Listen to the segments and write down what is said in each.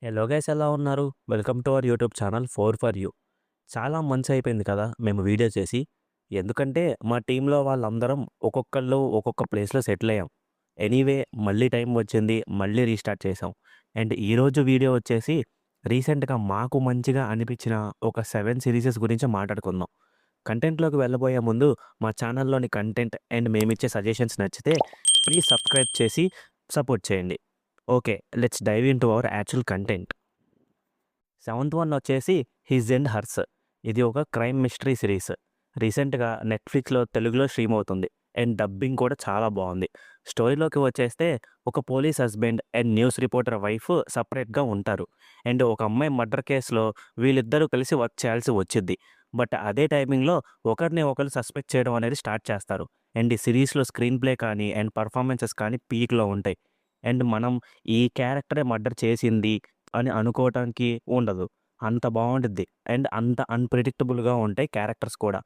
Hello guys, ఎలా ఉన్నారు? Welcome to our YouTube channel for you. చాలా మంత్స్ అయిపోయింది కదా మేము వీడియో చేసి. ఎందుకంటే మా టీంలో వాళ్ళందరం ఒక్కొక్కళ్ళు ఒక్కొక్క ప్లేస్లో సెటిల్ అయ్యాం. ఎనీవే మళ్ళీ టైం వచ్చింది, మళ్ళీ రీస్టార్ట్ చేసాం. అండ్ ఈరోజు వీడియో వచ్చేసి రీసెంట్గా మాకు మంచిగా అనిపించిన ఒక 7 సిరీసెస్ గురించి మాట్లాడుకుందాం. కంటెంట్లోకి వెళ్ళబోయే ముందు మా ఛానల్లోని కంటెంట్ అండ్ మేమిచ్చే సజెషన్స్ నచ్చితే ప్లీజ్ సబ్స్క్రైబ్ చేసి సపోర్ట్ చేయండి. Okay, let's dive into our actual content. Seventh one వచ్చేసి హిజ్ అండ్ హర్స్. ఇది ఒక క్రైమ్ మిస్టరీ సిరీస్. రీసెంట్గా నెట్ఫ్లిక్స్లో తెలుగులో స్ట్రీమ్ అవుతుంది. అండ్ డబ్బింగ్ కూడా చాలా బాగుంది. స్టోరీలోకి వచ్చేస్తే ఒక police husband and news reporter wife సపరేట్గా ఉంటారు. అండ్ ఒక అమ్మాయి మర్డర్ కేసులో వీళ్ళిద్దరూ కలిసి వర్క్ చేయాల్సి వచ్చింది. బట్ అదే టైమింగ్లో ఒకరిని ఒకరు సస్పెక్ట్ చేయడం అనేది స్టార్ట్ చేస్తారు. అండ్ ఈ సిరీస్లో స్క్రీన్ ప్లే కానీ అండ్ పర్ఫార్మెన్సెస్ కానీ పీక్లో ఉంటాయి. అండ్ మనం ఈ క్యారెక్టరే మర్డర్ చేసింది అని అనుకోవటానికి ఉండదు. అంత బావుండిద్ది. అండ్ అంత అన్‌ప్రెడిక్టబుల్‌గా ఉంటాయి క్యారెక్టర్స్ కూడా.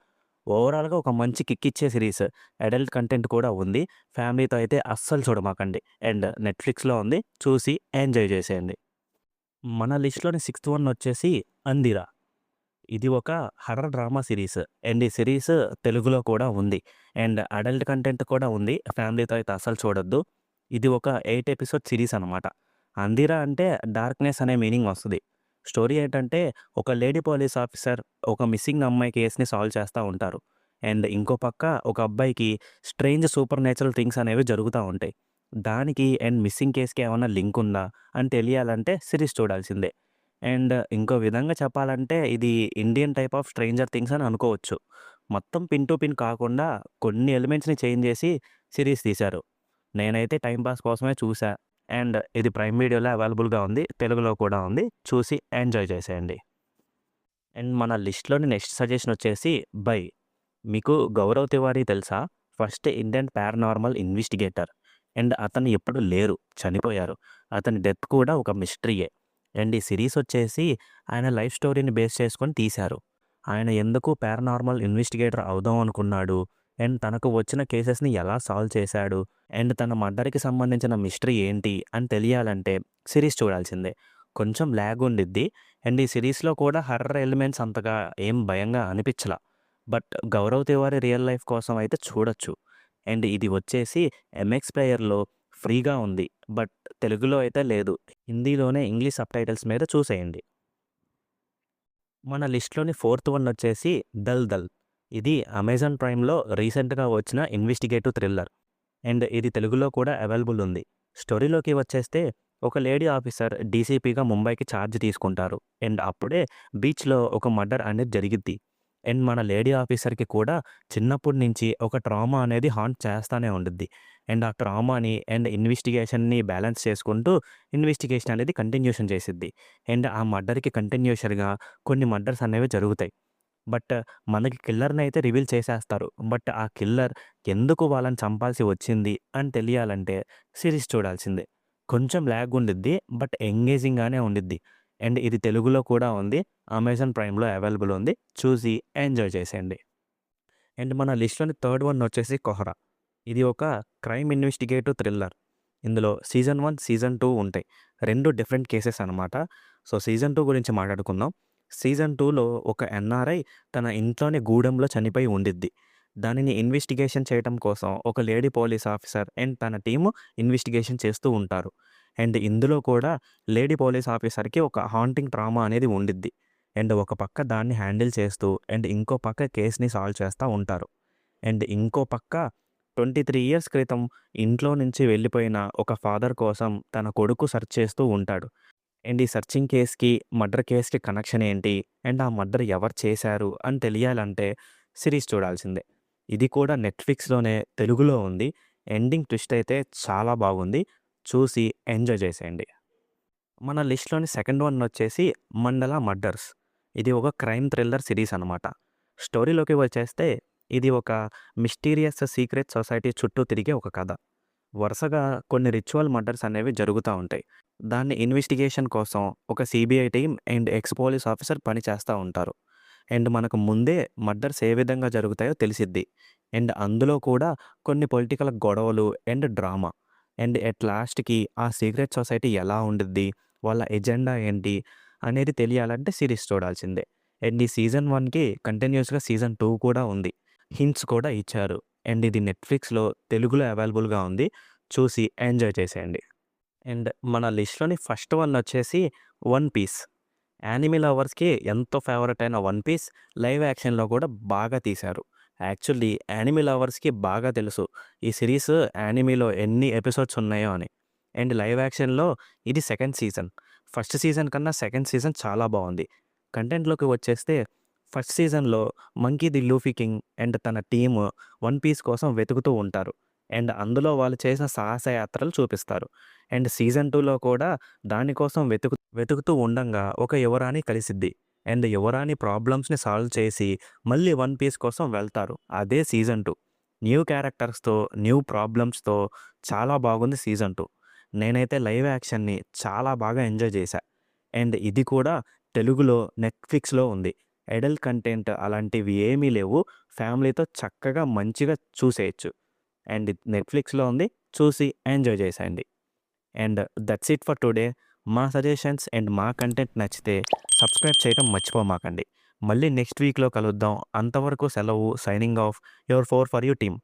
ఓవరాల్‌గా ఒక మంచి కిక్ ఇచ్చే సిరీస్. అడల్ట్ కంటెంట్ కూడా ఉంది. ఫ్యామిలీతో అయితే అస్సలు చూడమాకండి. అండ్ నెట్‌ఫ్లిక్స్‌లో ఉంది. చూసి ఎంజాయ్ చేసేయండి. మన లిస్ట్‌లోని సిక్స్త్ వన్ వచ్చేసి 'అందిర'. ఇది ఒక హర్రర్ డ్రామా సిరీస్. అండ్ ఈ సిరీస్ తెలుగులో కూడా ఉంది. అండ్ అడల్ట్ కంటెంట్ కూడా ఉంది. ఫ్యామిలీతో అయితే అస్సలు చూడొద్దు. ఇది ఒక 8 ఎపిసోడ్ సిరీస్ అనమాట. 'అందిర' అంటే డార్క్‌నెస్ అనే మీనింగ్ వస్తది. స్టోరీ ఏంటంటే ఒక లేడీ పోలీస్ ఆఫీసర్ ఒక మిస్సింగ్ అమ్మాయి కేస్‌ని సాల్వ్ చేస్తా ఉంటారు. అండ్ ఇంకో పక్క ఒక అబ్బాయికి స్ట్రేంజ్ సూపర్ న్యాచురల్ థింగ్స్ అనేవి జరుగుతా ఉంటాయి. దానికి అండ్ మిస్సింగ్ కేస్‌కి ఏమన్నా లింక్ ఉందా అని తెలియాలంటే సిరీస్ చూడాల్సిందే. అండ్ ఇంకో విధంగా చెప్పాలంటే ఇది Indian type of stranger things అని అనుకోవచ్చు. మొత్తం పిన్ టు పిన్ కాకుండా కొన్ని ఎలిమెంట్స్‌ని చేంజ్ చేసి సిరీస్ తీశారు. నేనైతే టైమ్ పాస్ కోసమే చూసా. అండ్ ఇది ప్రైమ్ వీడియోలో అవైలబుల్‌గా ఉంది. తెలుగులో కూడా ఉంది. చూసి ఎంజాయ్ చేసేయండి. అండ్ మన లిస్ట్‌లోని నెక్స్ట్ సజెషన్ వచ్చేసి 'బై'. మీకు గౌరవ్ తివారీ తెలుసా? First Indian paranormal investigator. And అతను ఎప్పుడు లేరు, చనిపోయారు. అతని డెత్ కూడా ఒక మిస్టరీయే. అండ్ ఈ సిరీస్ వచ్చేసి ఆయన లైఫ్ స్టోరీని బేస్ చేసుకొని తీశారు. ఆయన ఎందుకు పారానార్మల్ ఇన్వెస్టిగేటర్ అవుదాం అనుకున్నాడు, అండ్ తనకు వచ్చిన కేసెస్‌ని ఎలా సాల్వ్ చేశాడు, అండ్ తన మర్డర్‌కి సంబంధించిన మిస్టరీ ఏంటి అని తెలియాలంటే సిరీస్ చూడాల్సిందే. కొంచెం ల్యాగ్ ఉండిద్ది. అండ్ ఈ సిరీస్‌లో కూడా హర్రర్ ఎలిమెంట్స్ అంతగా ఏం భయంగా అనిపించలా. But Gaurav Tiwari real life కోసం అయితే చూడొచ్చు. అండ్ ఇది వచ్చేసి ఎంఎక్స్ ప్లేయర్‌లో ఫ్రీగా ఉంది. బట్ తెలుగులో అయితే లేదు. హిందీలోనే ఇంగ్లీష్ సబ్‌టైటిల్స్ మీద చూసేయండి. మన లిస్ట్‌లోని ఫోర్త్ వన్ వచ్చేసి 'దల్ దల్'. ఇది అమెజాన్ ప్రైమ్‌లో రీసెంట్‌గా వచ్చిన ఇన్వెస్టిగేటివ్ థ్రిల్లర్. అండ్ ఇది తెలుగులో కూడా అవైలబుల్ ఉంది. స్టోరీలోకి వచ్చేస్తే ఒక లేడీ ఆఫీసర్ డీసీపీగా ముంబైకి ఛార్జ్ తీసుకుంటారు. అండ్ అప్పుడే బీచ్‌లో ఒక మర్డర్ అనేది జరిగిద్ది. అండ్ మన లేడీ ఆఫీసర్‌కి కూడా చిన్నప్పటి నుంచి ఒక ట్రామా అనేది హాంట్ చేస్తానే ఉండిద్ది. అండ్ ఆ ట్రామాని అండ్ ఇన్వెస్టిగేషన్‌ని బ్యాలెన్స్ చేసుకుంటూ ఇన్వెస్టిగేషన్ అనేది కంటిన్యూషన్ చేసిద్ది. అండ్ ఆ మర్డర్‌కి కంటిన్యూషన్‌గా కొన్ని మర్డర్స్ అనేవి జరుగుతాయి. బట్ మనకి కిల్లర్‌నైతే రివీల్ చేసేస్తారు. బట్ ఆ కిల్లర్ ఎందుకు వాళ్ళని చంపాల్సి వచ్చింది అని తెలియాలంటే సిరీస్ చూడాల్సిందే. కొంచెం ల్యాగ్ ఉండిద్ది. బట్ ఎంగేజింగ్‌గానే ఉండిద్ది. అండ్ ఇది తెలుగులో కూడా ఉంది. అమెజాన్ ప్రైమ్‌లో అవైలబుల్ ఉంది. చూసి ఎంజాయ్ చేసేయండి. అండ్ మన లిస్ట్‌లోని థర్డ్ వన్ వచ్చేసి 'కోహ్రా'. ఇది ఒక క్రైమ్ ఇన్వెస్టిగేటివ్ థ్రిల్లర్. ఇందులో సీజన్ 1, సీజన్ 2 ఉంటాయి. 2 డిఫరెంట్ కేసెస్ అనమాట. సో, సీజన్ 2 గురించి మాట్లాడుకుందాం. సీజన్ 2లో ఒక ఎన్ఆర్ఐ తన ఇంట్లోనే గూడెంలో చనిపోయి ఉండిద్ది. దానిని ఇన్వెస్టిగేషన్ చేయటం కోసం ఒక లేడీ పోలీస్ ఆఫీసర్ అండ్ తన టీము ఇన్వెస్టిగేషన్ చేస్తూ ఉంటారు. అండ్ ఇందులో కూడా లేడీ పోలీస్ ఆఫీసర్‌కి ఒక హాంటింగ్ ట్రామా అనేది ఉండిద్ది. అండ్ ఒక పక్క దాన్ని హ్యాండిల్ చేస్తూ అండ్ ఇంకో పక్క కేస్‌ని సాల్వ్ చేస్తా ఉంటారు. అండ్ ఇంకో పక్క 23 ఇయర్స్ క్రితం ఇంట్లో నుంచి వెళ్ళిపోయిన ఒక ఫాదర్ కోసం తన కొడుకు సెర్చ్ చేస్తూ ఉంటాడు. అండ్ ఈ సెర్చింగ్ కేస్‌కి, మర్డర్ కేస్‌కి కనెక్షన్ ఏంటి? అండ్ ఆ మర్డర్ ఎవరు చేశారు అని తెలియాలంటే సిరీస్ చూడాల్సిందే. ఇది కూడా నెట్‌ఫ్లిక్స్‌లోనే తెలుగులో ఉంది. ఎండింగ్ ట్విస్ట్ అయితే చాలా బాగుంది. చూసి ఎంజాయ్ చేసేయండి. మన లిస్ట్‌లోని సెకండ్ వన్ వచ్చేసి 'మండల మర్డర్స్'. ఇది ఒక క్రైమ్ థ్రిల్లర్ సిరీస్ అనమాట. స్టోరీలోకి వచ్చేస్తే ఇది ఒక మిస్టీరియస్ సీక్రెట్ సొసైటీ చుట్టూ తిరిగే ఒక కథ. వరుసగా కొన్ని రిచువల్ మర్డర్స్ అనేవి జరుగుతా ఉంటాయి. దాన్ని ఇన్వెస్టిగేషన్ కోసం ఒక CBI team and X police officer పని చేస్తా ఉంటారు. అండ్ మనకు ముందే మర్డర్స్ ఏ విధంగా జరుగుతాయో తెలిసిద్ది. అండ్ అందులో కూడా కొన్ని పొలిటికల్ గొడవలు అండ్ డ్రామా. అండ్ ఎట్ లాస్ట్‌కి ఆ సీక్రెట్ సొసైటీ ఎలా ఉండిద్ది? వాళ్ళ ఎజెండా ఏంటి అనేది తెలియాలంటే సిరీస్ చూడాల్సిందే. అండ్ ఈ సీజన్ 1కి కంటిన్యూయస్‌గా సీజన్ 2 కూడా ఉంది. హింట్స్ కూడా ఇచ్చారు. అండ్ ఇది నెట్‌ఫ్లిక్స్‌లో తెలుగులో అవైలబుల్‌గా ఉంది. చూసి ఎంజాయ్ చేసేయండి. అండ్ మన లిస్ట్‌లోని ఫస్ట్ వన్ వచ్చేసి 'వన్ పీస్'. యానిమే లవర్స్‌కి ఎంతో ఫేవరెట్ అయిన 'వన్ పీస్' లైవ్ యాక్షన్‌లో కూడా బాగా తీశారు. యాక్చువల్లీ యానిమే లవర్స్‌కి బాగా తెలుసు ఈ సిరీస్ యానిమేలో ఎన్ని ఎపిసోడ్స్ ఉన్నాయో అని. అండ్ లైవ్ యాక్షన్‌లో ఇది సెకండ్ సీజన్. ఫస్ట్ సీజన్ కన్నా సెకండ్ సీజన్ చాలా బావుంది. కంటెంట్‌లోకి వచ్చేస్తే ఫస్ట్ సీజన్‌లో 'monkey the Luffy king' and తన టీమ్ 'వన్ పీస్' కోసం వెతుకుతూ ఉంటారు. అండ్ అందులో వాళ్ళు చేసిన సాహస యాత్రలు చూపిస్తారు. అండ్ సీజన్ 2లో కూడా దానికోసం వెతుకుతూ ఉండంగా ఒక యువరాణి కలిసిద్ది. అండ్ యువరాణి ప్రాబ్లమ్స్‌ని సాల్వ్ చేసి మళ్ళీ 'వన్ పీస్' కోసం వెళ్తారు. అదే సీజన్ 2. న్యూ క్యారెక్టర్స్‌తో, న్యూ ప్రాబ్లమ్స్‌తో చాలా బాగుంది సీజన్ 2. నేనైతే లైవ్ యాక్షన్‌ని చాలా బాగా ఎంజాయ్ చేశా. అండ్ ఇది కూడా తెలుగులో నెట్‌ఫ్లిక్స్‌లో ఉంది. అడల్ట్ కంటెంట్ అలాంటివి ఏమీ లేవు. ఫ్యామిలీతో చక్కగా మంచిగా చూసేయొచ్చు. అండ్ ఇది నెట్‌ఫ్లిక్స్‌లో ఉంది. చూసి ఎంజాయ్ చేసేయండి. And that's it for today. మా సజెషన్స్ అండ్ మా కంటెంట్ నచ్చితే సబ్స్క్రైబ్ చేయడం మర్చిపోమాకండి. మళ్ళీ నెక్స్ట్ వీక్‌లో కలుద్దాం. అంతవరకు సెలవు. Signing off your 4 for you team.